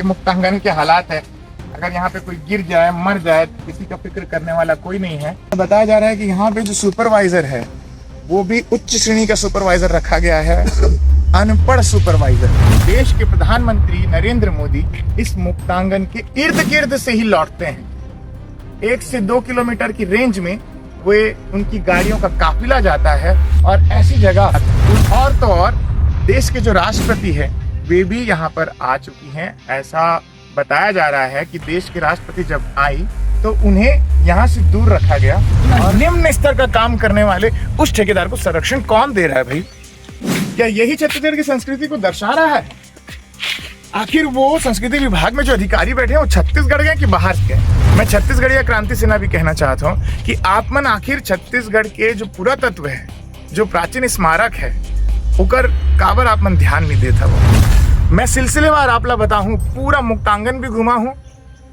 मुक्तांगन के हालात है। अगर यहाँ पे कोई गिर जाए मर जाए तो किसी का फिक्र करने वाला कोई नहीं है। बताया जा रहा है कि यहाँ पे जो सुपरवाइजर है वो भी उच्च श्रेणी का सुपरवाइजर रखा गया है, अनपढ़ सुपरवाइजर। देश के प्रधानमंत्री नरेंद्र मोदी इस मुक्तांगन के इर्द गिर्द से ही लौटते हैं। 1 से 2 किलोमीटर की रेंज में वे उनकी गाड़ियों का काफिला जाता है और ऐसी जगह और तो और देश के जो राष्ट्रपति है वे भी यहाँ पर आ चुकी हैं। ऐसा बताया जा रहा है कि देश के राष्ट्रपति जब आई तो उन्हें यहाँ से दूर रखा गया और निम्न स्तर का काम करने वाले उस ठेकेदार को संरक्षण कौन दे रहा है भाई? क्या यही छत्तीसगढ़ की संस्कृति को दर्शा रहा है? आखिर वो संस्कृति विभाग में जो अधिकारी बैठे हैं वो छत्तीसगढ़ के कि बाहर के? मैं छत्तीसगढ़िया क्रांति सेना भी कहना चाहता हूँ कि आप मन आखिर छत्तीसगढ़ के जो पुरातत्व है, जो प्राचीन स्मारक है, उकर काबर आप मन ध्यान नहीं देता वो। मैं सिलसिलेवार आपला बताऊं, पूरा मुक्तांगन भी घुमा हूं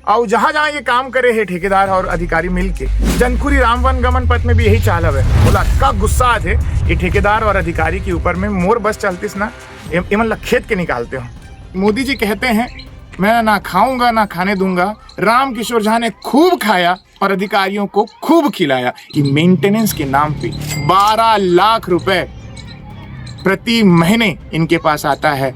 और जहां जहां ये काम करे है ठेकेदार और अधिकारी मिलके। जनकुरी राम वन गमन पथ में भी यही चाल है। बोला का गुस्सा थे ये ठेकेदार और अधिकारी के ऊपर में, मोर बस चलतीस ना इमन खेत के निकालते हो। मोदी जी कहते हैं मैं ना खाऊंगा ना खाने दूंगा। राम किशोर झा ने खूब खाया और अधिकारियों को खूब खिलाया। कि मेंटेनेंस के नाम पे 12 लाख रुपए प्रति महीने इनके पास आता है।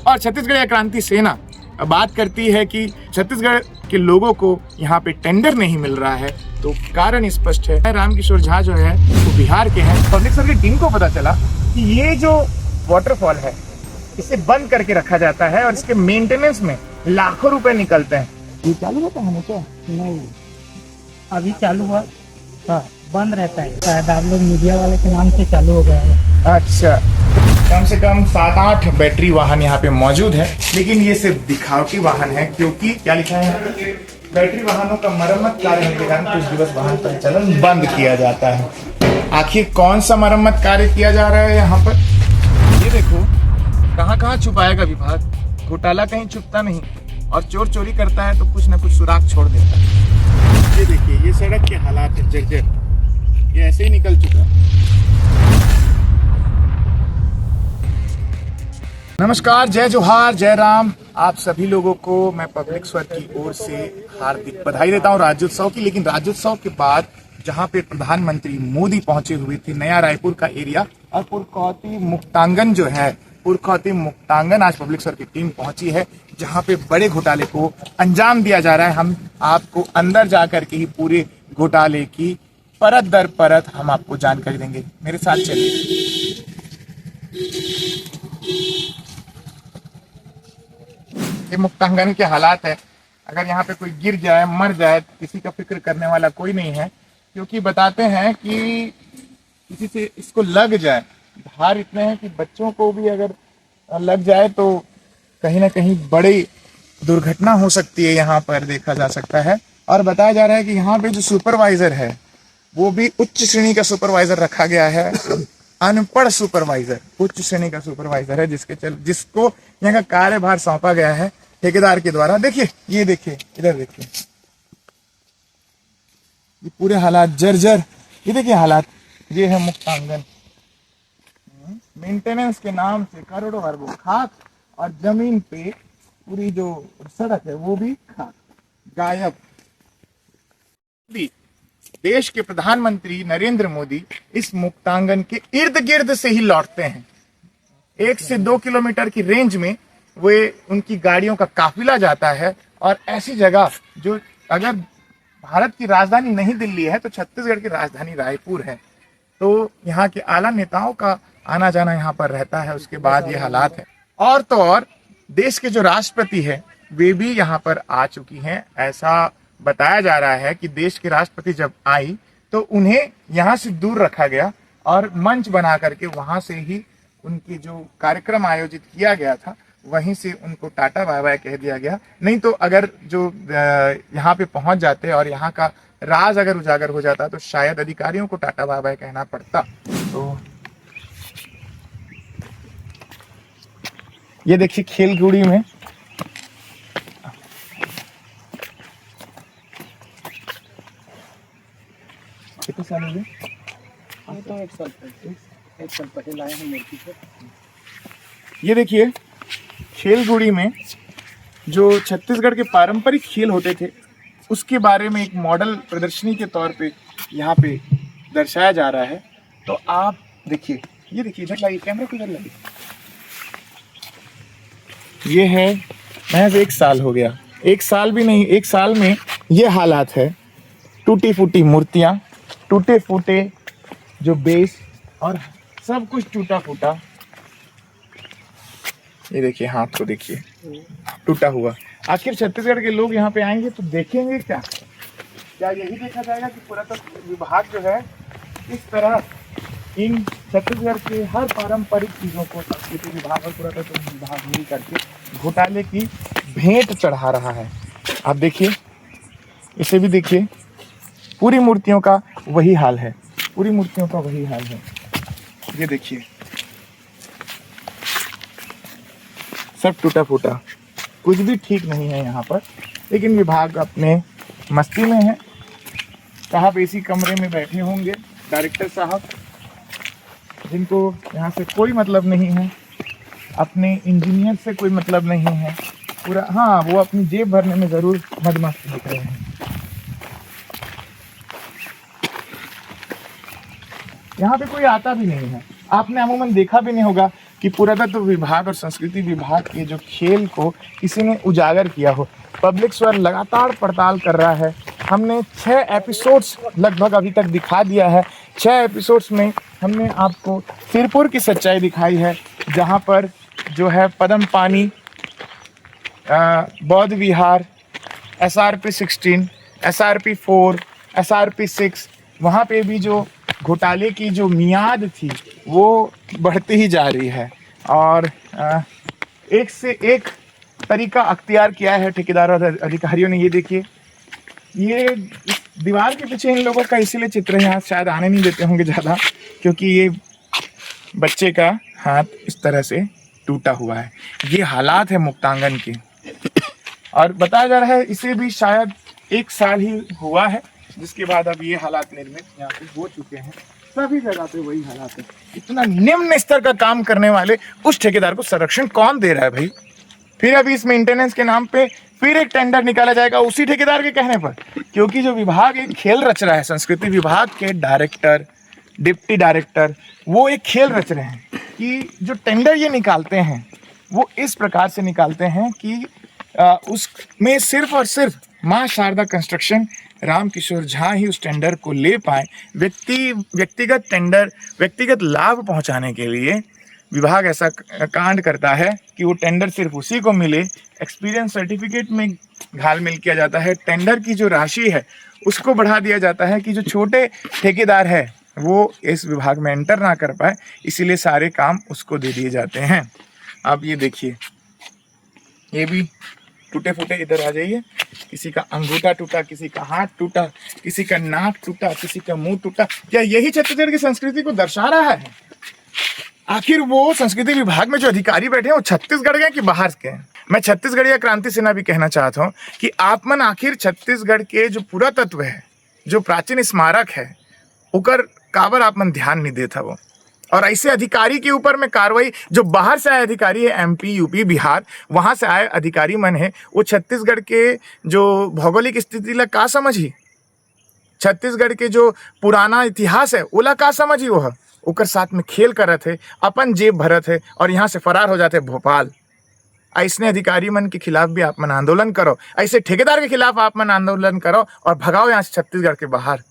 और छत्तीसगढ़ क्रांति सेना बात करती है कि छत्तीसगढ़ के लोगों को यहाँ पे टेंडर नहीं मिल रहा है, तो कारण स्पष्ट है। रामकिशोर झा जो है वो बिहार के हैं। पब्लिक सर्विस टीम को पता चला कि ये जो वाटरफॉल है इसे बंद करके रखा जाता है और इसके मेंटेनेंस में लाखों रुपए निकलते हैं। ये चालू रहता है क्या? नहीं, अभी चालू हुआ, हाँ बंद रहता है। शायद आप लोग मीडिया वाले के नाम से चालू हो गया है। अच्छा, कम से कम 7-8 बैटरी वाहन यहाँ पे मौजूद है, लेकिन ये सिर्फ दिखावटी वाहन है। क्योंकि क्या लिखा है, बैटरी वाहनों का मरम्मत कार्य के कारण कुछ दिवस वाहन परिचालन बंद किया जाता है। आखिर कौन सा मरम्मत कार्य किया जा रहा है यहाँ पर? ये देखो कहाँ कहाँ छुपाएगा विभाग। घोटाला कहीं छुपता नहीं और चोर चोरी करता है तो कुछ न कुछ सुराग छोड़ देता है। ये देखिए ये सड़क के हालात है जर्जर, ये ऐसे ही निकल चुका है। नमस्कार, जय जोहार, जय राम। आप सभी लोगों को मैं पब्लिक स्वर की ओर से हार्दिक बधाई देता हूं राज्योत्सव की। लेकिन राज्योत्सव के बाद जहां पे प्रधानमंत्री मोदी पहुंचे हुए थे, नया रायपुर का एरिया और पुरखौती मुक्तांगन जो है, पुरखौती मुक्तांगन आज पब्लिक स्वर की टीम पहुंची है, जहां पे बड़े घोटाले को अंजाम दिया जा रहा है। हम आपको अंदर जाकर के ही पूरे घोटाले की परत दर परत हम आपको जानकारी देंगे। मेरे साथ चलिए। ये मुक्तांगन के हालात है। अगर यहाँ पे कोई गिर जाए मर जाए तो किसी का फिक्र करने वाला कोई नहीं है। क्योंकि बताते हैं कि किसी से इसको लग जाए, धार इतने हैं कि बच्चों को भी अगर लग जाए तो कहीं ना कहीं बड़ी दुर्घटना हो सकती है, यहाँ पर देखा जा सकता है। और बताया जा रहा है कि यहाँ पे जो सुपरवाइजर है वो भी उच्च श्रेणी का सुपरवाइजर रखा गया है, अनपढ़ सुपरवाइजर, उच्च श्रेणी का सुपरवाइजर है जिसको यहाँ का कार्यभार सौंपा गया है ठेकेदार के द्वारा। देखिए, ये देखिए, इधर देखिए, ये पूरे हालात जर्जर। ये देखिए हालात, ये है मुक्तांगन। मेंटेनेंस के नाम से करोड़ों अरबों खाक और जमीन पे पूरी जो सड़क है वो भी खाक, गायब। देश के प्रधानमंत्री नरेंद्र मोदी इस मुक्तांगन के इर्द गिर्द से ही लौटते हैं। 1 से 2 किलोमीटर की रेंज में वे उनकी गाड़ियों का काफिला जाता है और ऐसी जगह जो अगर भारत की राजधानी नहीं दिल्ली है तो छत्तीसगढ़ की राजधानी रायपुर है। तो यहाँ के आला नेताओं का आना जाना यहाँ पर रहता है। उसके बाद ये हालात है। और तो और देश के जो राष्ट्रपति है वे भी यहाँ पर आ चुकी हैं। ऐसा बताया जा रहा है कि देश के राष्ट्रपति जब आई तो उन्हें यहाँ से दूर रखा गया और मंच बना करके वहां से ही उनकी जो कार्यक्रम आयोजित किया गया था वहीं से उनको टाटा बाय बाय कह दिया गया। नहीं तो अगर जो यहाँ पे पहुंच जाते और यहाँ का राज अगर उजागर हो जाता तो शायद अधिकारियों को टाटा बाय बाय कहना पड़ता। तो ये देखिए खेलगुड़ी में कितने साल हो गए? तो एक साल पहले लाए हैं मूर्ति को। ये देखिए खेलगुड़ी में जो छत्तीसगढ़ के पारंपरिक खेल होते थे उसके बारे में एक मॉडल प्रदर्शनी के तौर पे यहाँ पे दर्शाया जा रहा है। तो आप देखिए, ये देखिए, इधर लाइए, कैमरा को इधर लाइए। ये है, महज 1 साल हो गया, 1 साल भी नहीं, 1 साल में ये हालात है। टूटी फूटी मूर्तियाँ, टूटे फूटे जो बेस और सब कुछ टूटा फूटा। ये देखिए, हाथ को देखिए, टूटा हुआ। आखिर छत्तीसगढ़ के लोग यहाँ पे आएंगे तो देखेंगे क्या? क्या यही देखा जाएगा कि पुरातत्व विभाग जो है इस तरह इन छत्तीसगढ़ के हर पारंपरिक चीज़ों को संस्कृति विभाग और पुरातत्व विभाग मिल करके घोटाले की भेंट चढ़ा रहा है? आप देखिए, इसे भी देखिए, पूरी मूर्तियों का वही हाल है, पूरी मूर्तियों का वही हाल है। ये देखिए, सब टूटा फूटा, कुछ भी ठीक नहीं है यहाँ पर। लेकिन विभाग अपने मस्ती में है। साहब एसी कमरे में बैठे होंगे, डायरेक्टर साहब, जिनको यहाँ से कोई मतलब नहीं है, अपने इंजीनियर से कोई मतलब नहीं है पूरा। हाँ, वो अपनी जेब भरने में ज़रूर मदमस्त दिख रहे हैं। यहाँ पे कोई आता भी नहीं है। आपने अमूमन देखा भी नहीं होगा कि पुरातत्व विभाग और संस्कृति विभाग के जो खेल को किसी ने उजागर किया हो। पब्लिक स्वर लगातार पड़ताल कर रहा है। हमने 6 एपिसोड्स लगभग अभी तक दिखा दिया है। 6 एपिसोड्स में हमने आपको सिरपुर की सच्चाई दिखाई है, जहाँ पर जो है पदम पानी, बौद्ध विहार, SRP 16, SRP 4, SRP 6, वहाँ पे भी जो घोटाले की जो मियाद थी वो बढ़ती ही जा रही है। और एक से एक तरीका अख्तियार किया है ठेकेदार और अधिकारियों ने। ये देखिए, ये दीवार के पीछे इन लोगों का इसीलिए चित्र यहाँ शायद आने नहीं देते होंगे ज़्यादा, क्योंकि ये बच्चे का हाथ इस तरह से टूटा हुआ है। ये हालात है मुक्तांगन के। और बताया जा रहा है इसे भी शायद 1 साल ही हुआ है, जिसके बाद अब ये हालात निर्मित यहाँ पे हो चुके हैं। सभी जगह पे वही हालात है। इतना निम्न स्तर का काम करने वाले उस ठेकेदार को संरक्षण कौन दे रहा है भाई? फिर अभी इस मेंटेनेंस के नाम पे फिर एक टेंडर निकाला जाएगा उसी ठेकेदार के कहने पर, क्योंकि जो विभाग एक खेल रच रहा है, संस्कृति विभाग के डायरेक्टर, डिप्टी डायरेक्टर, वो एक खेल रच रहे हैं कि जो टेंडर ये निकालते हैं वो इस प्रकार से निकालते हैं कि उसमें सिर्फ और सिर्फ माँ शारदा कंस्ट्रक्शन, रामकिशोर झा ही उस टेंडर को ले पाए। व्यक्तिगत टेंडर, व्यक्तिगत लाभ पहुंचाने के लिए विभाग ऐसा कांड करता है कि वो टेंडर सिर्फ उसी को मिले। एक्सपीरियंस सर्टिफिकेट में घालमेल किया जाता है। टेंडर की जो राशि है उसको बढ़ा दिया जाता है कि जो छोटे ठेकेदार है वो इस विभाग में एंटर ना कर पाए, इसीलिए सारे काम उसको दे दिए जाते हैं। अब ये देखिए, ये भी टूटे फूटे, इधर आ जाइए। किसी का अंगूठा टूटा, किसी का हाथ टूटा, किसी का नाक टूटा, किसी का मुंह टूटा। क्या यही छत्तीसगढ़ की संस्कृति को दर्शा रहा है? आखिर वो संस्कृति विभाग में जो अधिकारी बैठे हैं वो छत्तीसगढ़ के कि बाहर के हैं? मैं छत्तीसगढ़िया क्रांति सेना भी कहना चाहता हूँ कि आप मन आखिर छत्तीसगढ़ के जो पुरातत्व है, जो प्राचीन स्मारक है, उकर काबर आप मन ध्यान नहीं देता वो। और ऐसे अधिकारी के ऊपर में कार्रवाई, जो बाहर से आए अधिकारी है, MP, UP, बिहार, वहाँ से आए अधिकारी मन है, वो छत्तीसगढ़ के जो भौगोलिक स्थिति ला का समझी, छत्तीसगढ़ के जो पुराना इतिहास है ओला का समझी, वो ओकर साथ में खेल करत है, अपन जेब भरत है और यहाँ से फरार हो जाते भोपाल। ऐसने अधिकारी मन के खिलाफ भी आप मन आंदोलन करो, ऐसे ठेकेदार के खिलाफ आप मन आंदोलन करो और भगाओ यहाँ से छत्तीसगढ़ के बाहर।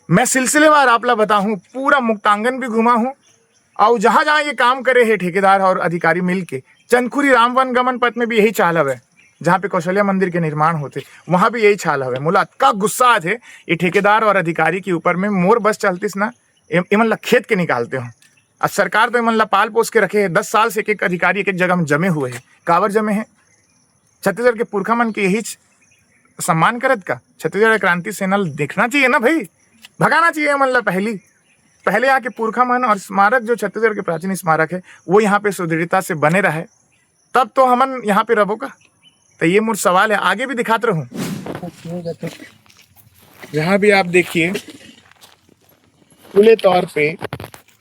मैं सिलसिलेवार आप ला बताऊँ, पूरा मुक्तांगन भी घुमा हूँ और जहाँ जहाँ ये काम करे है ठेकेदार और अधिकारी मिल के, चंदखुरी राम वन गमन पथ में भी यही चाल हवे, जहाँ पे कौशल्या मंदिर के निर्माण होते वहाँ भी यही चाल हवे। मोला का गुस्सा थे ये ठेकेदार और अधिकारी के ऊपर में। मोर बस चलतीस ना, इमन ला खेत के निकालते हो। अब सरकार तो इमन ला पाल पोस के रखे है। 10 साल से एक अधिकारी एक जगह में जमे हुए हैं। काबर जमे हैं? छत्तीसगढ़ के पुरखा मन के यही सम्मान करत का? छत्तीसगढ़ क्रांति सेना देखना चाहिए ना भाई, भगाना चाहिए मन ला। पहले यहाँ के पुरखा मन और स्मारक, जो छत्तीसगढ़ के प्राचीन स्मारक है, वो यहाँ पे सुदृढ़ता से बने रहे, तब तो हमन यहाँ पे रहो का। तो ये मोर सवाल है, आगे भी दिखाते रहूं। जहाँ भी आप देखिए खुले तौर पे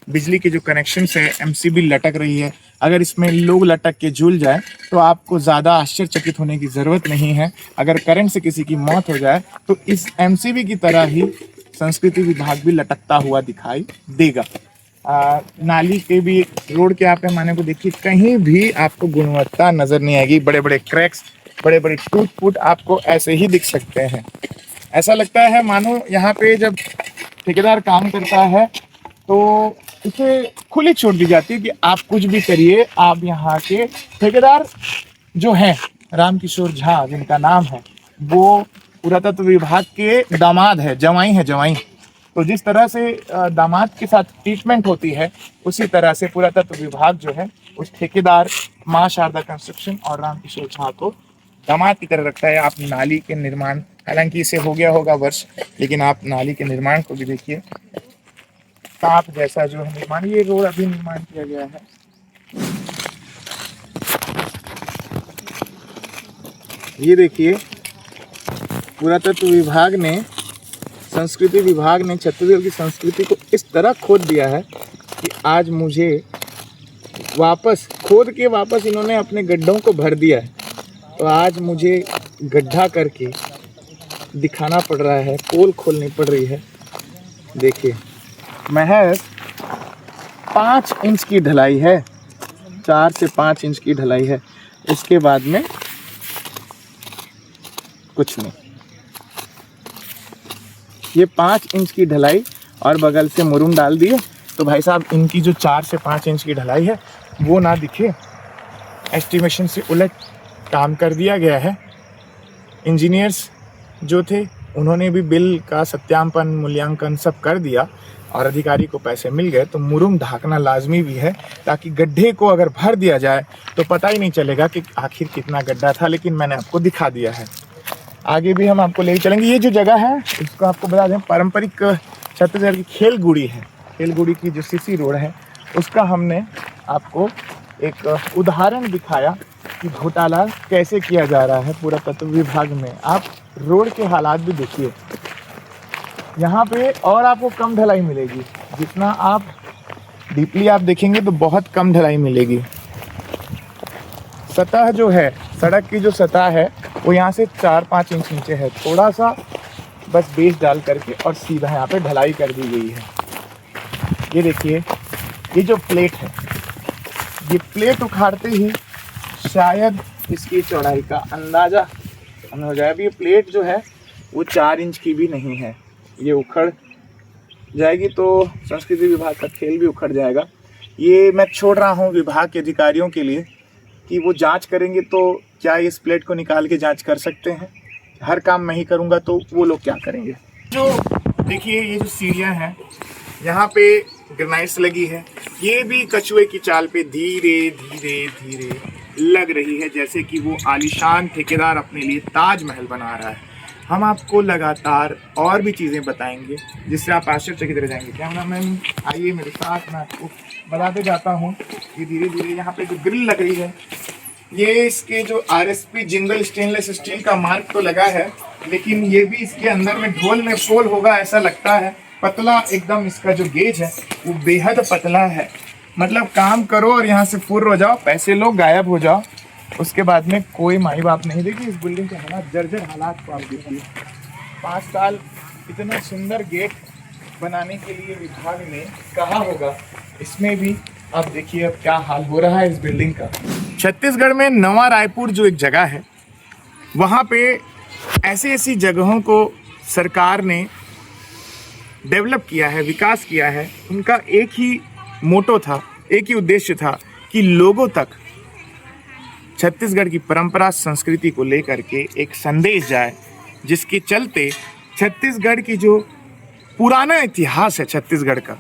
बिजली के जो कनेक्शन है, MCB लटक रही है, अगर इसमें लोग लटक के झूल जाए तो आपको ज़्यादा आश्चर्यचकित होने की ज़रूरत नहीं है। अगर करंट से किसी की मौत हो जाए तो इस एमसीबी की तरह ही संस्कृति विभाग भी लटकता हुआ दिखाई देगा। नाली के भी, रोड के आप पैमाने को देखिए, कहीं भी आपको गुणवत्ता नज़र नहीं आएगी। बड़े बड़े क्रैक्स, बड़े बड़े टूट फूट आपको ऐसे ही दिख सकते हैं। ऐसा लगता है मानो यहाँ पे जब ठेकेदार काम करता है तो इसे खुली छूट दी जाती है कि आप कुछ भी करिए। आप यहाँ के ठेकेदार जो हैं, रामकिशोर झा जिनका नाम है, वो पुरातत्व विभाग के दामाद है, जवाई है, जवाई। तो जिस तरह से दामाद के साथ ट्रीटमेंट होती है, उसी तरह से पुरातत्व विभाग जो है उस ठेकेदार माँ शारदा कंस्ट्रक्शन और रामकिशोर झा को दामाद की तरह रखता है। आप नाली के निर्माण, हालांकि इसे हो गया होगा वर्ष, लेकिन आप नाली के निर्माण को भी देखिए। सांप जैसा जो है निर्माण, ये रोड अभी निर्माण किया गया है। ये देखिए, पुरातत्व विभाग ने, संस्कृति विभाग ने छत्तीसगढ़ की संस्कृति को इस तरह खोद दिया है कि आज मुझे वापस खोद के वापस इन्होंने अपने गड्ढों को भर दिया है। तो आज मुझे गड्ढा करके दिखाना पड़ रहा है, पोल खोलनी पड़ रही है। देखिए, महज 5 इंच की ढलाई है, 4 से 5 इंच की ढलाई है। उसके बाद में कुछ नहीं। ये 5 इंच की ढलाई और बगल से मुरुम डाल दिए तो भाई साहब इनकी जो 4 से 5 इंच की ढलाई है वो ना दिखे। एस्टिमेशन से उलट काम कर दिया गया है। इंजीनियर्स जो थे उन्होंने भी बिल का सत्यापन, मूल्यांकन सब कर दिया और अधिकारी को पैसे मिल गए। तो मुरुम ढाकना लाजमी भी है ताकि गड्ढे को अगर भर दिया जाए तो पता ही नहीं चलेगा कि आखिर कितना गड्ढा था। लेकिन मैंने आपको दिखा दिया है, आगे भी हम आपको ले चलेंगे। ये जो जगह है इसको आपको बता दें, पारंपरिक छत्तीसगढ़ की खेलगुड़ी है। खेलगुड़ी की जो सीसी रोड है उसका हमने आपको एक उदाहरण दिखाया कि घोटाला कैसे किया जा रहा है पुरातत्व विभाग में। आप रोड के हालात भी देखिए, यहाँ पे और आपको कम ढलाई मिलेगी। जितना आप डीपली आप देखेंगे तो बहुत कम ढलाई मिलेगी। सतह जो है, सड़क की जो सतह है वो यहाँ से 4-5 इंच नीचे है। थोड़ा सा बस बेस डाल करके और सीधा यहाँ पे ढलाई कर दी गई है। ये देखिए, ये जो प्लेट है, ये प्लेट उखाड़ते ही शायद इसकी चौड़ाई का अंदाज़ा हमें हो जाए। अभी ये प्लेट जो है वो 4 इंच की भी नहीं है। ये उखड़ जाएगी तो संस्कृति विभाग का खेल भी उखड़ जाएगा। ये मैं छोड़ रहा हूँ विभाग के अधिकारियों के लिए कि वो जांच करेंगे। तो क्या इस प्लेट को निकाल के जांच कर सकते हैं? हर काम मैं ही करूँगा तो वो लोग क्या करेंगे? जो देखिए, ये जो सीढ़ियाँ हैं यहाँ पे ग्रेनाइट्स लगी है, ये भी कछुए की चाल पे धीरे धीरे धीरे लग रही है, जैसे कि वो आलीशान ठेकेदार अपने लिए ताजमहल बना रहा है। हम आपको लगातार और भी चीज़ें बताएंगे जिससे आप आश्चर्यचकित रह जाएंगे। कैमरामैन आइए मेरे साथ, मैं आपको बताते जाता हूँ कि धीरे धीरे यहाँ पे जो ग्रिल लग रही है, ये इसके जो RSP जिंदल स्टेनलेस स्टील का मार्क तो लगा है, लेकिन ये भी इसके अंदर में ढोल में पोल होगा ऐसा लगता है। पतला एकदम इसका जो गेज है वो बेहद पतला है। मतलब काम करो और यहाँ से फुर हो जाओ, पैसे लो, गायब हो जाओ, उसके बाद में कोई माई बाप नहीं। देखिए इस बिल्डिंग के हालात, जर्जर हालात को आप देखिए। 5 साल इतना सुंदर गेट बनाने के लिए विभाग ने कहा होगा, इसमें भी आप देखिए अब क्या हाल हो रहा है इस बिल्डिंग का। छत्तीसगढ़ में नवा रायपुर जो एक जगह है, वहाँ पे ऐसी जगहों को सरकार ने डेवलप किया है, विकास किया है। उनका एक ही मोटो था, एक ही उद्देश्य था कि लोगों तक छत्तीसगढ़ की परंपरा संस्कृति को लेकर के एक संदेश जाए, जिसके चलते छत्तीसगढ़ की जो पुराना इतिहास है छत्तीसगढ़ का,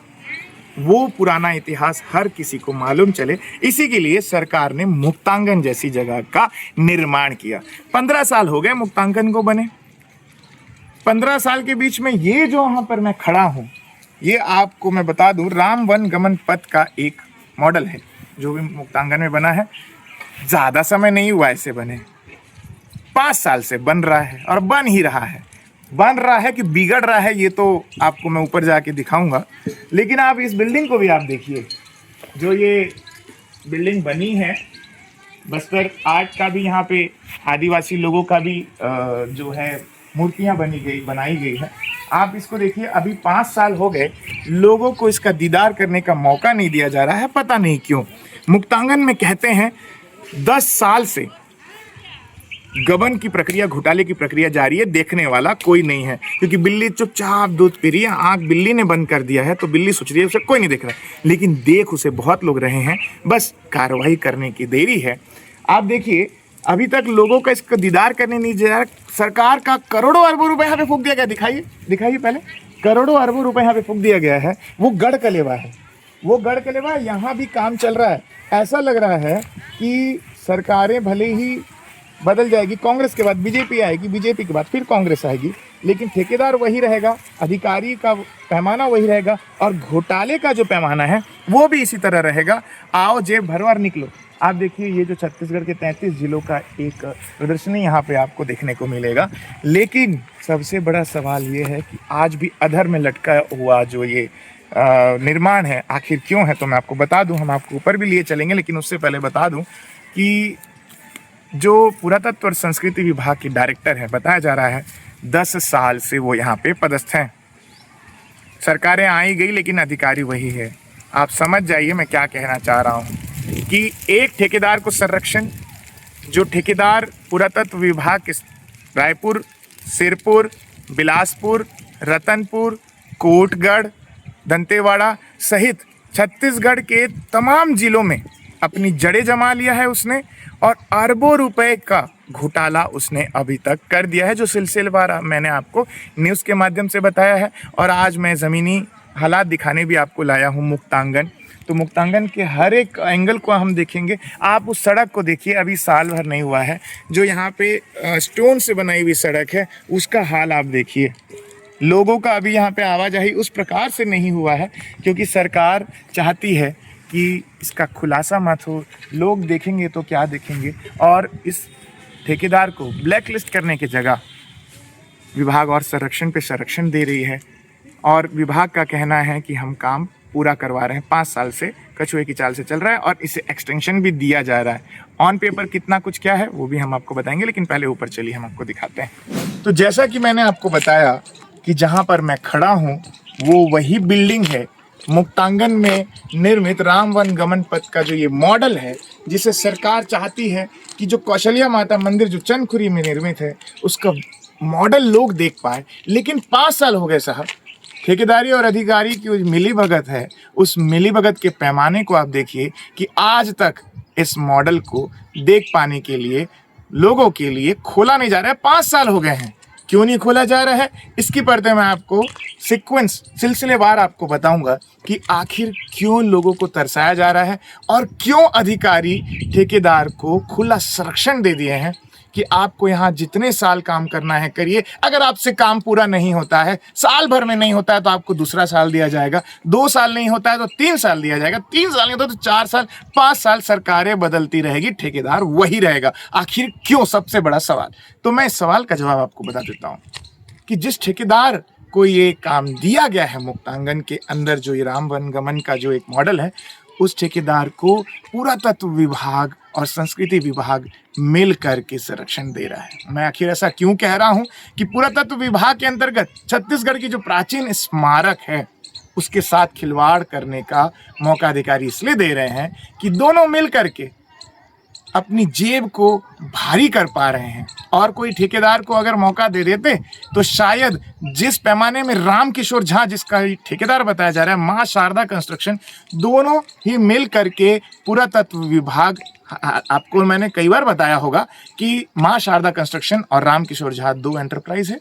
वो पुराना इतिहास हर किसी को मालूम चले। इसी के लिए सरकार ने मुक्तांगन जैसी जगह का निर्माण किया। 15 साल हो गए मुक्तांगन को बने। 15 साल के बीच में ये जो यहाँ पर मैं खड़ा हूँ, ये आपको मैं बता दूँ राम वन गमन पथ का एक मॉडल है जो भी मुक्तांगन में बना है। ज़्यादा समय नहीं हुआ ऐसे बने, 5 साल से बन रहा है और बन ही रहा है। बन रहा है कि बिगड़ रहा है ये तो आपको मैं ऊपर जाके दिखाऊंगा। लेकिन आप इस बिल्डिंग को भी आप देखिए, जो ये बिल्डिंग बनी है। बस्तर आर्ट का भी यहाँ पे आदिवासी लोगों का भी जो है मूर्तियाँ बनाई गई है। आप इसको देखिए, अभी 5 साल हो गए, लोगों को इसका दीदार करने का मौका नहीं दिया जा रहा है, पता नहीं क्यों। मुक्तांगन में कहते हैं 10 साल से गबन की प्रक्रिया, घोटाले की प्रक्रिया जारी है, देखने वाला कोई नहीं है, क्योंकि बिल्ली चुपचाप दूध पी रही है, आंख बिल्ली ने बंद कर दिया है, तो बिल्ली सोच रही है उसे कोई नहीं देख रहा है, लेकिन देख उसे बहुत लोग रहे हैं, बस कार्रवाई करने की देरी है। आप देखिए, अभी तक लोगों का इसका दीदार करने नहीं जा रहा। सरकार का करोड़ों अरबों रुपए यहाँ पे फूंक दिया गया, दिखाइए पहले, करोड़ों अरबों रुपए यहाँ पे फूंक दिया गया है। वो गढ़ कलेवा है, वो गढ़ कलेवा, यहाँ भी काम चल रहा है। ऐसा लग रहा है कि सरकारें भले ही बदल जाएगी, कांग्रेस के बाद बीजेपी आएगी, बीजेपी के बाद फिर कांग्रेस आएगी, लेकिन ठेकेदार वही रहेगा, अधिकारी का पैमाना वही रहेगा, और घोटाले का जो पैमाना है वो भी इसी तरह रहेगा। आओ जेब भरो और निकलो। आप देखिए, ये जो छत्तीसगढ़ के 33 जिलों का एक प्रदर्शनी यहाँ पे आपको देखने को मिलेगा। लेकिन सबसे बड़ा सवाल ये है कि आज भी अधर में लटका हुआ जो ये निर्माण है, आखिर क्यों है? तो मैं आपको बता दूं, हम आपको ऊपर भी लिए चलेंगे, लेकिन उससे पहले बता दूं कि जो पुरातत्व और संस्कृति विभाग की डायरेक्टर है, बताया जा रहा है 10 साल से वो यहाँ पे पदस्थ हैं। सरकारें आई गई, लेकिन अधिकारी वही है। आप समझ जाइए मैं क्या कहना चाह रहा हूँ कि एक ठेकेदार को संरक्षण, जो ठेकेदार पुरातत्व विभाग के रायपुर, सिरपुर, बिलासपुर, रतनपुर, कोटगढ़, दंतेवाड़ा सहित छत्तीसगढ़ के तमाम जिलों में अपनी जड़ें जमा लिया है उसने, और अरबों रुपए का घोटाला उसने अभी तक कर दिया है, जो सिलसिलेवार मैंने आपको न्यूज़ के माध्यम से बताया है। और आज मैं ज़मीनी हालात दिखाने भी आपको लाया हूँ मुक्तांगन। तो मुक्तांगन के हर एक एंगल को हम देखेंगे। आप उस सड़क को देखिए, अभी साल भर नहीं हुआ है, जो यहाँ पे स्टोन से बनाई हुई सड़क है, उसका हाल आप देखिए। लोगों का अभी यहाँ पे आवाजाही उस प्रकार से नहीं हुआ है, क्योंकि सरकार चाहती है कि इसका खुलासा मत हो, लोग देखेंगे तो क्या देखेंगे। और इस ठेकेदार को ब्लैक लिस्ट करने की जगह विभाग और संरक्षण पे संरक्षण दे रही है, और विभाग का कहना है कि हम काम पूरा करवा रहे हैं। 5 साल से कछुए की चाल से चल रहा है, और इसे एक्सटेंशन भी दिया जा रहा है। ऑन पेपर कितना कुछ क्या है वो भी हम आपको बताएंगे, लेकिन पहले ऊपर चलिए हम आपको दिखाते हैं। तो जैसा कि मैंने आपको बताया कि जहाँ पर मैं खड़ा हूँ वो वही बिल्डिंग है, मुक्तांगन में निर्मित राम वन गमन पथ का जो ये मॉडल है, जिसे सरकार चाहती है कि जो कौशल्या माता मंदिर जो चंदखुरी में निर्मित है उसका मॉडल लोग देख पाए। लेकिन 5 साल हो गए साहब, ठेकेदारी और अधिकारी की जो मिलीभगत है, उस मिलीभगत के पैमाने को आप देखिए कि आज तक इस मॉडल को देख पाने के लिए लोगों के लिए खोला नहीं जा रहा है। 5 साल हो गए हैं, क्यों नहीं खोला जा रहा है? इसकी परतें मैं आपको सिलसिलेवार आपको बताऊंगा कि आखिर क्यों लोगों को तरसाया जा रहा है, और क्यों अधिकारी ठेकेदार को खुला संरक्षण दे दिए हैं कि आपको यहाँ जितने साल काम करना है करिए। अगर आपसे काम पूरा नहीं होता है, साल भर में नहीं होता है, तो आपको दूसरा साल दिया जाएगा। 2 साल नहीं होता है तो 3 साल दिया जाएगा। 3 साल नहीं होता तो 4 साल, 5 साल। सरकारें बदलती रहेगी, ठेकेदार वही रहेगा। आखिर क्यों? सबसे बड़ा सवाल। तो मैं इस सवाल का जवाब आपको बता देता हूँ कि जिस ठेकेदार को ये काम दिया गया है मुक्तांगन के अंदर, जो ये राम वन गमन का जो एक मॉडल है, उस ठेकेदार को पुरातत्व विभाग और संस्कृति विभाग मिल करके संरक्षण दे रहा है। मैं आखिर ऐसा क्यों कह रहा हूं कि पुरातत्व विभाग के अंतर्गत छत्तीसगढ़ की जो प्राचीन स्मारक है उसके साथ खिलवाड़ करने का मौका अधिकारी इसलिए दे रहे हैं कि दोनों मिल करके अपनी जेब को भारी कर पा रहे हैं। और कोई ठेकेदार को अगर मौका दे देते तो शायद जिस पैमाने में रामकिशोर झा, जिसका ठेकेदार बताया जा रहा है, मां शारदा कंस्ट्रक्शन, दोनों ही मिल करके पुरातत्व विभाग, आपको मैंने कई बार बताया होगा कि मां शारदा कंस्ट्रक्शन और रामकिशोर झा 2 एंटरप्राइज है,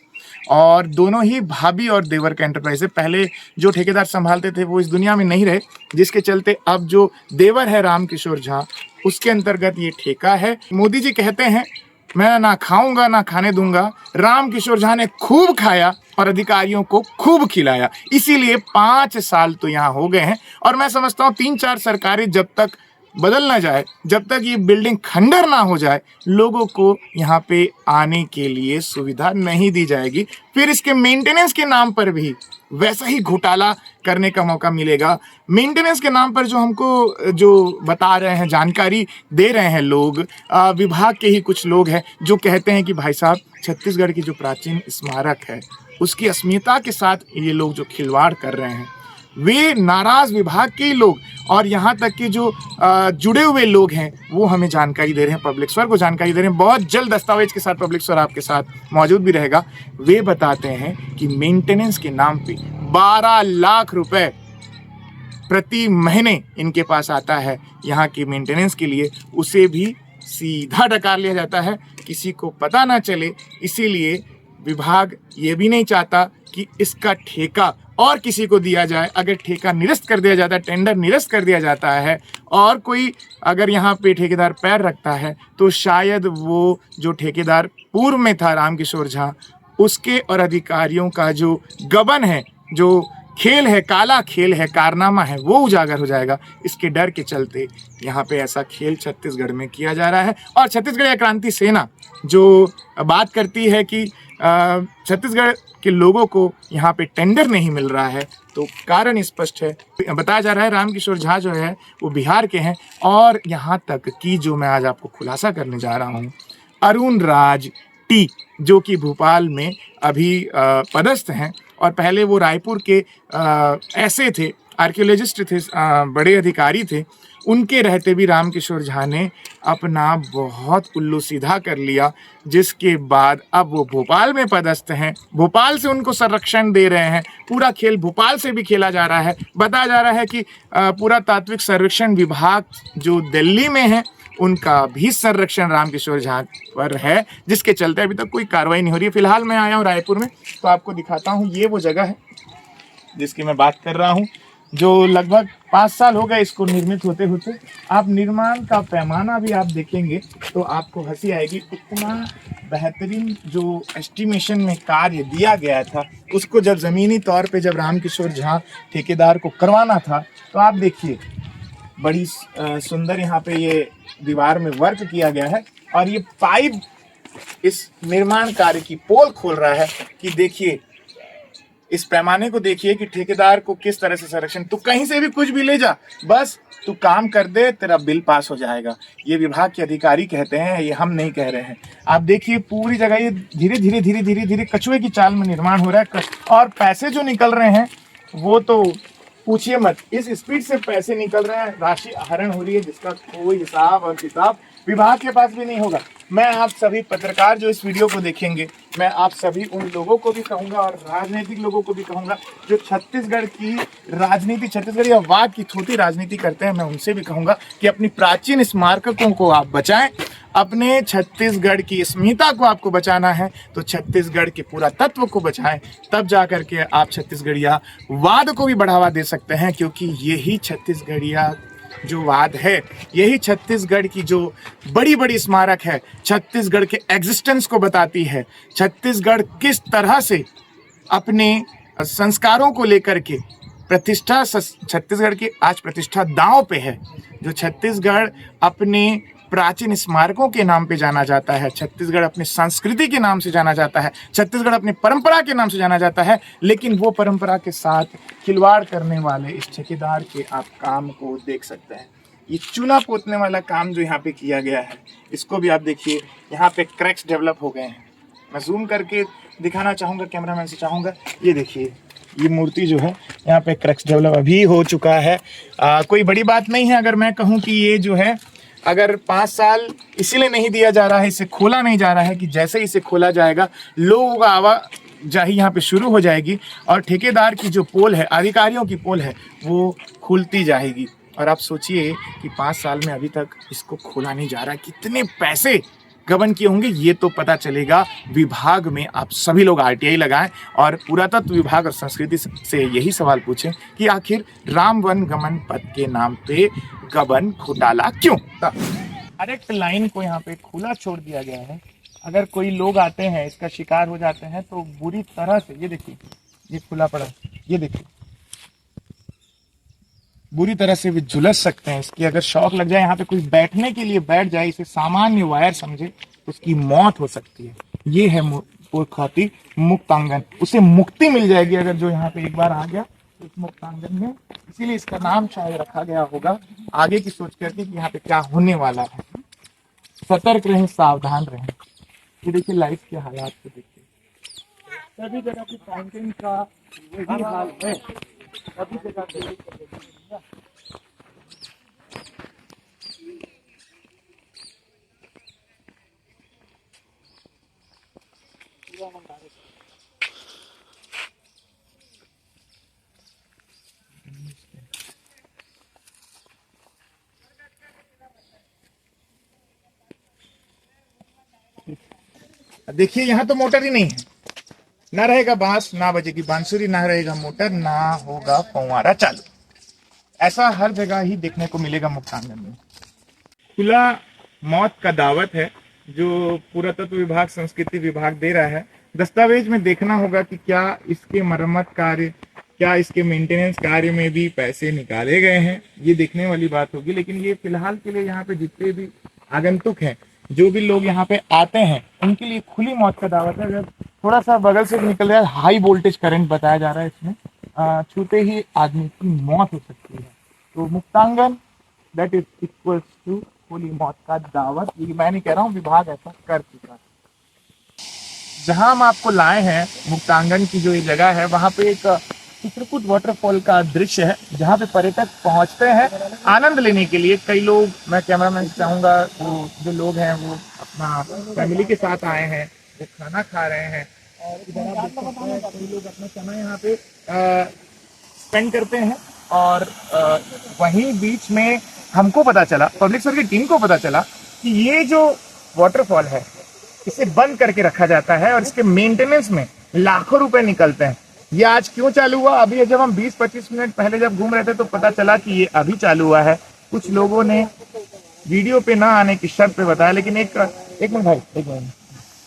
और दोनों ही भाभी और देवर का एंटरप्राइज है। पहले जो ठेकेदार संभालते थे वो इस दुनिया में नहीं रहे, जिसके चलते अब जो देवर है रामकिशोर झा, उसके अंतर्गत ये ठेका है। मोदी जी कहते हैं मैं ना खाऊंगा ना खाने दूंगा। रामकिशोर झा ने खूब खाया और अधिकारियों को खूब खिलाया, इसीलिए 5 साल तो यहाँ हो गए हैं। और मैं समझता हूँ 3-4 सरकारें जब तक बदल ना जाए, जब तक ये बिल्डिंग खंडर ना हो जाए, लोगों को यहाँ पे आने के लिए सुविधा नहीं दी जाएगी। फिर इसके मेंटेनेंस के नाम पर भी वैसा ही घोटाला करने का मौका मिलेगा। मेंटेनेंस के नाम पर जो हमको जो बता रहे हैं, जानकारी दे रहे हैं लोग, विभाग के ही कुछ लोग हैं जो कहते हैं कि भाई साहब, छत्तीसगढ़ की जो प्राचीन स्मारक है उसकी अस्मिता के साथ ये लोग जो खिलवाड़ कर रहे हैं, वे नाराज विभाग के ही लोग और यहाँ तक कि जो जुड़े हुए लोग हैं वो हमें जानकारी दे रहे हैं, पब्लिक स्वर को जानकारी दे रहे हैं। बहुत जल्द दस्तावेज के साथ पब्लिक स्वर आपके साथ मौजूद भी रहेगा। वे बताते हैं कि मेंटेनेंस के नाम पे 12 लाख रुपए प्रति महीने इनके पास आता है यहाँ की मेंटेनेंस के लिए, उसे भी सीधा डकार लिया जाता है, किसी को पता ना चले। इसीलिए विभाग ये भी नहीं चाहता कि इसका ठेका और किसी को दिया जाए। अगर ठेका निरस्त कर दिया जाता है, टेंडर निरस्त कर दिया जाता है और कोई अगर यहाँ पे ठेकेदार पैर रखता है, तो शायद वो जो ठेकेदार पूर्व में था रामकिशोर झा, उसके और अधिकारियों का जो गबन है, जो खेल है, काला खेल है, कारनामा है, वो उजागर हो जाएगा। इसके डर के चलते यहाँ पे ऐसा खेल छत्तीसगढ़ में किया जा रहा है। और छत्तीसगढ़ क्रांति सेना जो बात करती है कि छत्तीसगढ़ के लोगों को यहाँ पे टेंडर नहीं मिल रहा है, तो कारण स्पष्ट है। बताया जा रहा है रामकिशोर झा जो है वो बिहार के हैं और यहाँ तक कि जो मैं आज आपको खुलासा करने जा रहा हूँ, अरुण राज टी जो कि भोपाल में अभी पदस्थ हैं और पहले वो रायपुर के ऐसे थे, आर्कियोलॉजिस्ट थे, बड़े अधिकारी थे, उनके रहते भी रामकिशोर झा ने अपना बहुत उल्लू सीधा कर लिया, जिसके बाद अब वो भोपाल में पदस्थ हैं, भोपाल से उनको संरक्षण दे रहे हैं। पूरा खेल भोपाल से भी खेला जा रहा है। बताया जा रहा है कि पुरातात्विक सर्वेक्षण विभाग जो दिल्ली में है, उनका भी संरक्षण रामकिशोर झा पर है, जिसके चलते अभी तक कोई कार्रवाई नहीं हो रही है। फिलहाल मैं आया हूँ रायपुर में, तो आपको दिखाता हूँ। ये वो जगह है जिसकी मैं बात कर रहा हूँ, जो लगभग 5 साल हो गए इसको निर्मित होते होते। आप निर्माण का पैमाना भी आप देखेंगे तो आपको हंसी आएगी। इतना बेहतरीन जो एस्टिमेशन में कार्य दिया गया था, उसको जब ज़मीनी तौर पे जब रामकिशोर झा ठेकेदार को करवाना था, तो आप देखिए बड़ी सुंदर यहाँ पे ये दीवार में वर्क किया गया है और ये पाइप इस निर्माण कार्य की पोल खोल रहा है कि देखिए, इस पैमाने को देखिए कि ठेकेदार को किस तरह से संरक्षण। तू कहीं से भी कुछ भी ले जा, बस तू काम कर दे, तेरा बिल पास हो जाएगा। ये विभाग के अधिकारी कहते हैं, ये हम नहीं कह रहे हैं। आप देखिए पूरी जगह ये धीरे धीरे धीरे धीरे धीरे कछुए की चाल में निर्माण हो रहा है और पैसे जो निकल रहे हैं वो तो पूछिए मत। इस स्पीड से पैसे निकल रहे हैं, राशि आहरण हो रही है जिसका कोई हिसाब और किताब विभाग के पास भी नहीं होगा। मैं आप सभी पत्रकार जो इस वीडियो को देखेंगे, मैं आप सभी उन लोगों को भी कहूंगा और राजनीतिक लोगों को भी कहूंगा जो छत्तीसगढ़ की राजनीति, छत्तीसगढ़ या वाद की थोटी राजनीति करते हैं, मैं उनसे भी कहूंगा कि अपनी प्राचीन स्मारकों को आप बचाएं। अपने छत्तीसगढ़ की अस्मिता को आपको बचाना है तो छत्तीसगढ़ के पूरा तत्व को बचाएं, तब जा करके आप छत्तीसगढ़िया वाद को भी बढ़ावा दे सकते हैं। क्योंकि यही छत्तीसगढ़िया जो वाद है, यही छत्तीसगढ़ की जो बड़ी बड़ी स्मारक है, छत्तीसगढ़ के एग्जिस्टेंस को बताती है। छत्तीसगढ़ किस तरह से अपने संस्कारों को लेकर के प्रतिष्ठा, छत्तीसगढ़ की आज प्रतिष्ठा दांव पे है। जो छत्तीसगढ़ अपने प्राचीन स्मारकों के नाम पे जाना जाता है, छत्तीसगढ़ अपनी संस्कृति के नाम से जाना जाता है, छत्तीसगढ़ अपनी परंपरा के नाम से जाना जाता है, लेकिन वो परंपरा के साथ खिलवाड़ करने वाले इस ठेकेदार के आप काम को देख सकते हैं। ये चूना पोतने वाला काम जो यहाँ पे किया गया है, इसको भी आप देखिए, यहाँ पे क्रैक्स डेवलप हो गए हैं। मैं जूम करके दिखाना चाहूँगा, कैमरामैन से चाहूँगा, ये देखिए ये मूर्ति जो है यहाँ पे क्रैक्स डेवलप अभी हो चुका है। कोई बड़ी बात नहीं है अगर मैं कहूँ कि ये जो है, अगर 5 साल इसीलिए नहीं दिया जा रहा है, इसे खोला नहीं जा रहा है कि जैसे ही इसे खोला जाएगा लोगों का आवाजाही यहाँ पे शुरू हो जाएगी और ठेकेदार की जो पोल है, अधिकारियों की पोल है, वो खुलती जाएगी। और आप सोचिए कि 5 साल में अभी तक इसको खोला नहीं जा रहा, कितने पैसे गबन किए होंगे ये तो पता चलेगा। विभाग में आप सभी लोग RTI लगाएं और पुरातत्व विभाग और संस्कृति से यही सवाल पूछें कि आखिर राम वन गमन पथ के नाम पे गबन घोटाला क्यों? डायरेक्ट लाइन को यहाँ पे खुला छोड़ दिया गया है। अगर कोई लोग आते हैं, इसका शिकार हो जाते हैं तो बुरी तरह से, ये देखिए ये खुला पड़ा, ये देखिए बुरी तरह से भी झुलस सकते हैं। इसकी अगर शॉक लग जाए, यहाँ पे कोई बैठने के लिए बैठ जाए, इसे सामान्य वायर समझे, तो उसकी मौत हो सकती है। ये है खातिर मुक्तांगन, उसे मुक्ति मिल जाएगी अगर जो यहाँ पे एक बार आ गया इस मुक्तांगन में। इसीलिए इसका नाम शायद रखा गया होगा आगे की सोच करके कि यहाँ पे क्या होने वाला है। सतर्क रहें, सावधान रहें। ये देखिए लाइफ के हालात को देखिए, सभी जगह की फाउंटेन का यही हाल है, सभी जगह पे। देखिए यहाँ तो मोटर ही नहीं है, ना रहेगा बांस, ना बजेगी बांसुरी, ना रहेगा मोटर, ना होगा फव्वारा चालू। ऐसा हर जगह ही देखने को मिलेगा मुक्तांगन में। खुला मौत का दावत है जो पुरातत्व विभाग, संस्कृति विभाग दे रहा है। दस्तावेज में देखना होगा कि क्या इसके मरम्मत कार्य, क्या इसके मेंटेनेंस कार्य में भी पैसे निकाले गए हैं, ये देखने वाली बात होगी। लेकिन ये फिलहाल के लिए यहाँ पे जितने भी आगंतुक हैं, जो भी लोग यहाँ पे आते हैं, उनके लिए खुली मौत का दावत है। अगर थोड़ा सा बगल से निकल रहा है, हाई वोल्टेज करंट बताया जा रहा है इसमें, छूते ही आदमी की मौत हो सकती है। तो मुक्तांगन दैट इज इक्वल्स टू खुली मौत का दावत। ये मैं नहीं कह रहा हूँ, विभाग ऐसा कर चुका है। जहां हम आपको लाए हैं मुक्तांगन की जो ये जगह है, वहां पे एक चित्रकूट वाटरफॉल का दृश्य है, जहाँ पे पर्यटक पहुंचते हैं आनंद लेने के लिए। कई लोग, मैं कैमरामैन चाहूंगा, वो जो लोग हैं वो अपना फैमिली के साथ आए हैं, वो खाना खा रहे हैं, और इधर आप देख सकते हैं कई लोग अपना समय यहाँ पे स्पेंड करते हैं। और वहीं बीच में हमको पता चला, पब्लिक सर्विस की टीम को पता चला कि ये जो वाटरफॉल है इसे बंद करके रखा जाता है और इसके मेंटेनेंस में लाखों रुपए निकलते हैं। ये आज क्यों चालू हुआ? अभी जब हम 20-25 मिनट पहले जब घूम रहे थे तो पता चला कि ये अभी चालू हुआ है। कुछ लोगों ने वीडियो पे ना आने की शर्त पे बताया, लेकिन एक मिनट भाई, एक मिनट,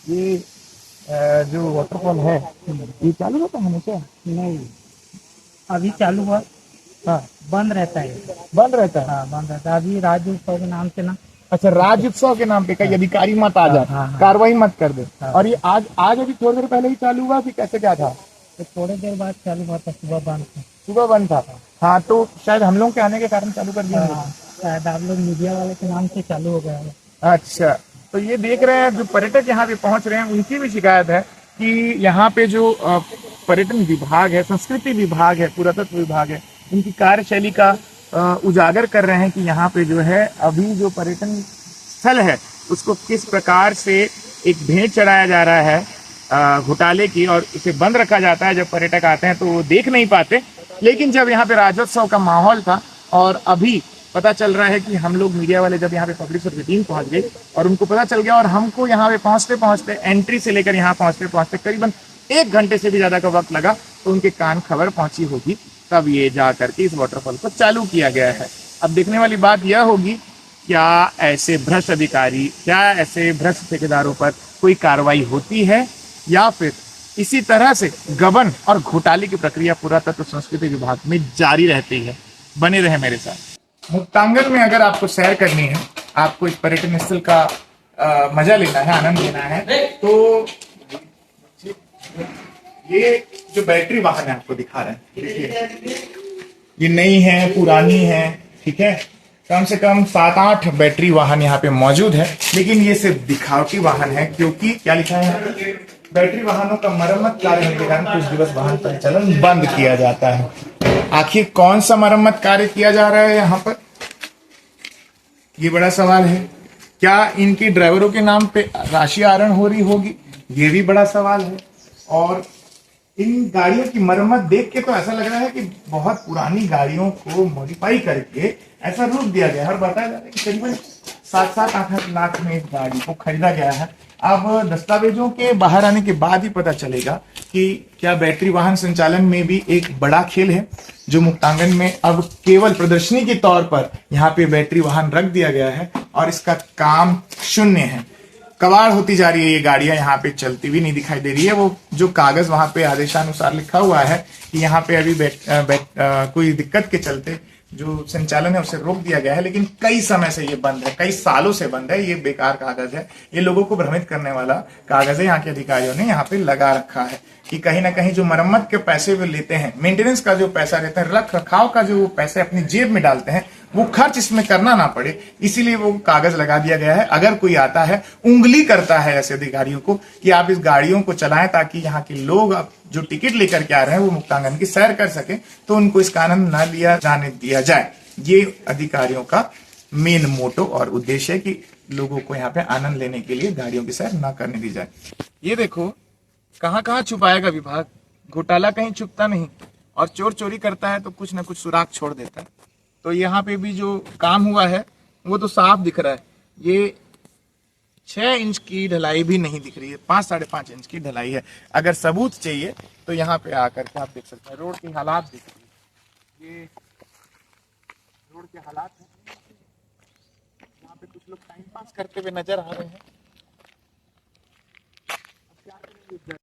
ये जो वाटरफॉल है ये चालू होता है हमेशा? नहीं, अभी चालू हुआ। हाँ, बंद रहता है। बंद रहता है। हाँ, बंद रहता है। अभी राज्य उत्सव के नाम से ना। अच्छा, राज्य उत्सव के नाम पे कई अधिकारी मत आ जाए, कार्रवाई मत कर दे। और ये आज अभी थोड़ी देर पहले ही चालू हुआ कि कैसे, क्या था? तो थोड़ी देर बाद चालू हुआ था, सुबह बंद था। सुबह बंद था। हाँ, तो शायद हम लोग के आने के कारण चालू कर दिया। शायद आप लोग मीडिया वाले के नाम से चालू हो गया है। अच्छा, तो ये देख रहे हैं जो पर्यटक यहाँ पे पहुंच रहे हैं, उनकी भी शिकायत है कि यहाँ पे जो पर्यटन विभाग है, संस्कृति विभाग है, पुरातत्व विभाग है, उनकी कार्यशैली का उजागर कर रहे हैं कि यहाँ पे जो है अभी जो पर्यटन स्थल है उसको किस प्रकार से एक भेंट चढ़ाया जा रहा है घोटाले की, और इसे बंद रखा जाता है। जब पर्यटक आते हैं तो वो देख नहीं पाते, लेकिन जब यहाँ पे राज्योत्सव का माहौल था और अभी पता चल रहा है कि हम लोग मीडिया वाले जब यहाँ पे पब्लिक सर्विस टीम पहुंच गई और उनको पता चल गया, और हमको यहाँ पे पहुंचते पहुंचते, एंट्री से लेकर यहाँ पहुंचते पहुंचते करीबन 1 घंटे से भी ज्यादा का वक्त लगा, तो उनके कान खबर पहुंची होगी, तब ये जा करके इस वाटरफॉल को चालू किया गया है। अब देखने वाली बात यह होगी, क्या ऐसे भ्रष्ट अधिकारी, क्या ऐसे भ्रष्ट ठेकेदारों पर कोई कार्रवाई होती है, या फिर इसी तरह से गबन और घोटाले की प्रक्रिया पुरातत्व संस्कृति विभाग में जारी रहती है। बने रहे मेरे साथ। मुक्तांगन में अगर आपको सैर करनी है, आपको इस पर्यटन स्थल का मजा लेना है, आनंद लेना है, तो ये जो बैटरी वाहन है आपको दिखा रहे हैं, देखिए ये नई है, पुरानी है, ठीक है, कम से कम 7-8 बैटरी वाहन यहाँ पे मौजूद है। लेकिन ये सिर्फ दिखावटी वाहन है, क्योंकि क्या लिखा है, बैटरी वाहनों का मरम्मत कार्य होने के कारण कुछ दिवस वाहन परिचालन बंद किया जाता है। आखिर कौन सा मरम्मत कार्य किया जा रहा है यहाँ पर, ये बड़ा सवाल है। क्या इनके ड्राइवरों के नाम पे राशि आहरण हो रही होगी, ये भी बड़ा सवाल है। और इन गाड़ियों की मरम्मत देख के तो ऐसा लग रहा है कि बहुत पुरानी गाड़ियों को मॉडिफाई करके ऐसा रूप दिया गया है, और बताया जा रहा है कि करीबन 7-8 लाख में इस गाड़ी को खरीदा गया है। अब दस्तावेजों के बाहर आने के बाद ही पता चलेगा कि क्या बैटरी वाहन संचालन में भी एक बड़ा खेल है, जो मुक्तांगन में अब केवल प्रदर्शनी के तौर पर यहाँ पे बैटरी वाहन रख दिया गया है और इसका काम शून्य है। कबाड़ होती जा रही है, ये गाड़ियां यहाँ पे चलती हुई नहीं दिखाई दे रही है। वो जो कागज वहां पे आदेशानुसार लिखा हुआ है कि यहाँ पे अभी कोई दिक्कत के चलते जो संचालन है उसे रोक दिया गया है, लेकिन कई समय से ये बंद है, कई सालों से बंद है। ये बेकार कागज है, ये लोगों को भ्रमित करने वाला कागज है। यहाँ के अधिकारियों ने यहाँ पे लगा रखा है कि कहीं ना कहीं जो मरम्मत के पैसे वो लेते हैं, मेंटेनेंस का जो पैसा रहता है, रख रखाव का जो पैसे अपनी जेब में डालते हैं, वो खर्च इसमें करना ना पड़े, इसीलिए वो कागज लगा दिया गया है। अगर कोई आता है, उंगली करता है ऐसे अधिकारियों को कि आप इस गाड़ियों को चलाएं ताकि यहाँ के लोग जो टिकट लेकर के आ रहे हैं वो मुक्तांगन की सैर कर सके, तो उनको इसका आनंद न लिया जाने दिया जाए। ये अधिकारियों का मेन मोटो और उद्देश्य है कि लोगों को यहाँ पे आनंद लेने के लिए गाड़ियों की सैर न करने दी जाए। ये देखो कहाँ कहाँ छुपाएगा विभाग, घोटाला कहीं छुपता नहीं, और चोर चोरी करता है तो कुछ ना कुछ सुराग छोड़ देता है। तो यहाँ पे भी जो काम हुआ है वो तो साफ दिख रहा है। ये 6 इंच की ढलाई भी नहीं दिख रही है, 5-5.5 इंच की ढलाई है। अगर सबूत चाहिए तो यहाँ पे आकर के आप देख सकते हैं, रोड की हालात दिख रही है। ये रोड के हालात हैं, यहाँ पे कुछ लोग टाइम पास करते हुए नजर आ रहे हैं। अब क्या करेंगे?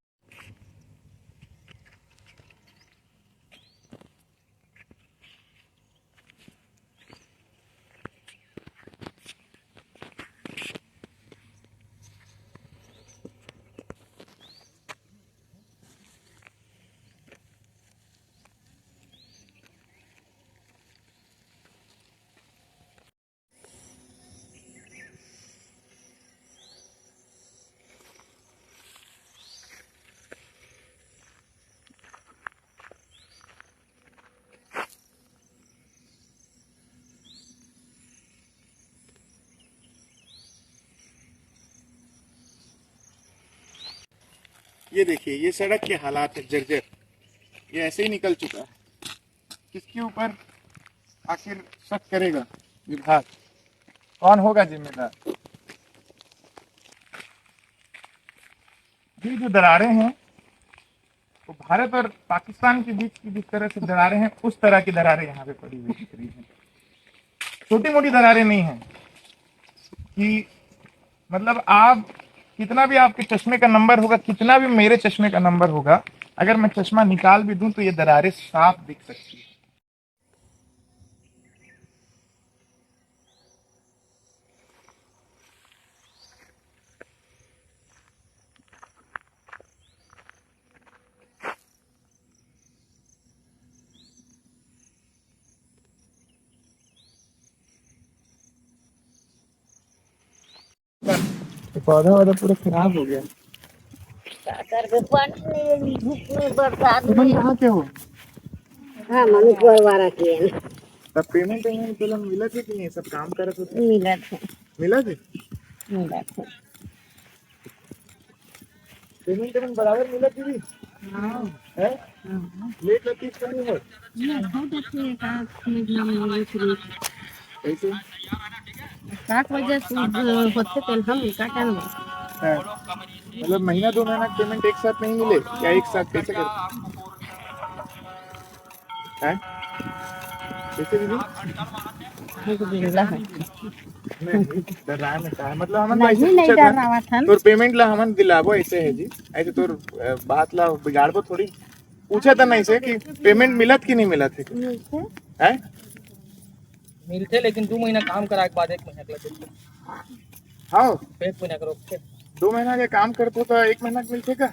ये देखिए, ये सड़क के हालात है जर्जर, ये ऐसे ही निकल चुका है। किसके ऊपर आखिर शक करेगा विभाग? कौन होगा जिम्मेदार? ये जो दरारें हैं वो भारत और पाकिस्तान के बीच की जिस तरह से दरारें हैं, उस तरह की दरारें यहाँ पे पड़ी हुई दिख रही हैं। छोटी मोटी दरारें नहीं हैं कि मतलब आप कितना भी आपके चश्मे का नंबर होगा, कितना भी मेरे चश्मे का नंबर होगा, अगर मैं चश्मा निकाल भी दूं तो ये दरारें साफ दिख सकती है। तो पौधा वाधा पूरा खराब हो गया। पानी धूप में बरसात तुम यहाँ के हो? हाँ मम्मी गोलवारा किए ना। तब पेमेंट तो मिला थे कि नहीं? सब काम करे तो मिला थे मिला थे पेमेंट बराबर मिला थी भी है? लेट लतीफ का नहीं है कैसे 7 बजे होते थे हम का टाइम है? मतलब महीना 2 महीना पेमेंट एक साथ नहीं मिले या एक साथ कैसे करते हैं? कैसे दीदी? नहीं डर रहा है, मैं कहा मतलब हम ऐसे नहीं डर रहा था तो पेमेंट ला हम दिलाबो ऐसे है जी, ऐसे तो बात ला बिगाड़बो थोड़ी। पूछा था नहीं से कि पेमेंट मिलत कि नहीं मिलत है? मिलते लेकिन 2 महीना काम करा के बाद 1 महीना के लिए हाँ 1 महीना करो 2 महीना के काम करते तो 1 महीना के मिलते का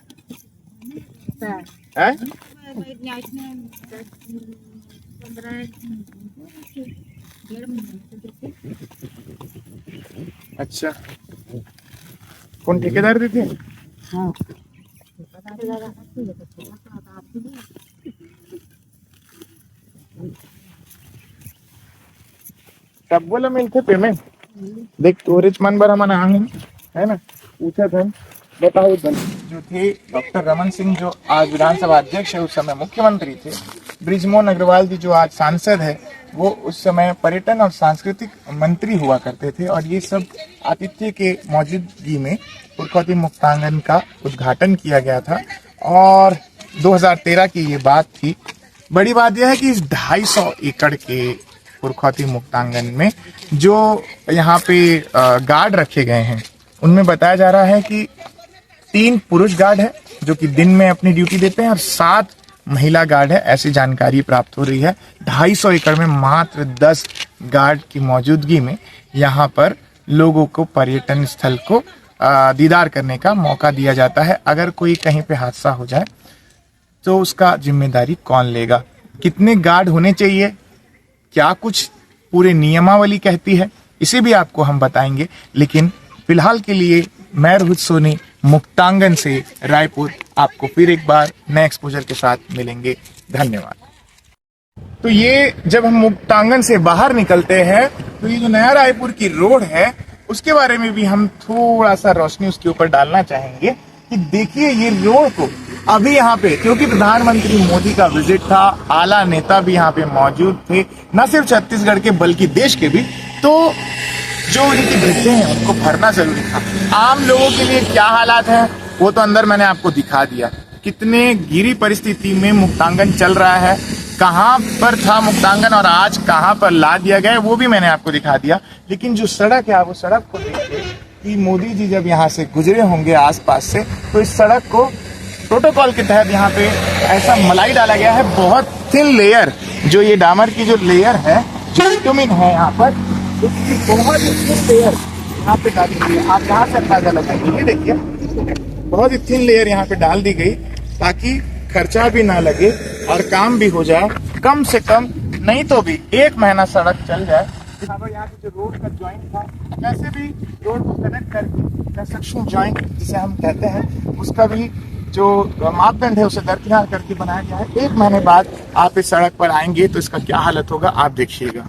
है? अच्छा कौन ठेकेदार देते हैं? हाँ सब बोला मिलते पेमेंट देख तोरे मन बर हमन आए है ना, पूछा था बताओ। जो थे डॉक्टर रमन सिंह जो आज विधानसभा अध्यक्ष है, उस समय मुख्यमंत्री थे। बृजमोहन अग्रवाल जी जो आज सांसद है, वो उस समय पर्यटन और सांस्कृतिक मंत्री हुआ करते थे। और ये सब आतिथ्य के मौजूदगी में पुरखौती मुक्तांगन का उद्घाटन किया गया था और 2013 की ये बात थी। बड़ी बात यह है कि इस 250 एकड़ के पुरखौती मुक्तांगन में जो यहाँ पे गार्ड रखे गए हैं, उनमें बताया जा रहा है कि 3 पुरुष गार्ड है जो कि दिन में अपनी ड्यूटी देते हैं और 7 महिला गार्ड है, ऐसी जानकारी प्राप्त हो रही है। 250 एकड़ में मात्र 10 गार्ड की मौजूदगी में यहाँ पर लोगों को पर्यटन स्थल को दीदार करने का मौका दिया जाता है। अगर कोई कहीं पे हादसा हो जाए तो उसका जिम्मेदारी कौन लेगा? कितने गार्ड होने चाहिए, क्या कुछ पूरे नियमावली कहती है, इसे भी आपको हम बताएंगे। लेकिन फिलहाल के लिए मैं रोहित सोनी मुक्तांगन से रायपुर, आपको फिर एक बार नए एक्सपोजर के साथ मिलेंगे। धन्यवाद। तो ये जब हम मुक्तांगन से बाहर निकलते हैं तो ये जो नया रायपुर की रोड है उसके बारे में भी हम थोड़ा सा रोशनी उसके ऊपर डालना चाहेंगे कि देखिए ये रोड को अभी यहाँ पे, क्योंकि प्रधानमंत्री मोदी का विजिट था, आला नेता भी यहाँ पे मौजूद थे, न सिर्फ छत्तीसगढ़ के बल्कि देश के भी, तो जो इनकी गड्ढे हैं उनको भरना जरूरी था। आम लोगों के लिए क्या हालात हैं वो तो अंदर मैंने आपको दिखा दिया। कितने गिरी परिस्थिति में मुक्तांगन चल रहा है, कहाँ पर था मुक्तांगन और आज कहाँ पर ला दिया गया है वो भी मैंने आपको दिखा दिया। लेकिन जो सड़क है वो सड़क को देखिए कि मोदी जी जब यहाँ से गुजरे होंगे आसपास से, तो इस सड़क को प्रोटोकॉल के तहत यहाँ पे ऐसा मलाई डाला गया है, बहुत थिन लेयर, जो ये डामर की जो लेयर है, जो बिटुमिन है यहाँ पर, उसकी बहुत ही थिन लेयर यहाँ पे डाली गई है। आप यहाँ से अंदाजा लगाएंगे, ये देखिए बहुत ही थिन लेयर यहाँ पे डाल दी गई ताकि खर्चा भी ना लगे और काम भी हो जाए, कम से कम नहीं तो भी 1 महीना सड़क चल जाए। यहाँ की जो रोड का जॉइंट था, कैसे भी रोड को कनेक्ट करके कंस्ट्रक्शन जॉइंट जिसे हम कहते हैं, उसका भी जो मापदंड है उसे दरकिनार करके बनाया गया है। 1 महीने बाद आप इस सड़क पर आएंगे तो इसका क्या हालत होगा आप देखिएगा।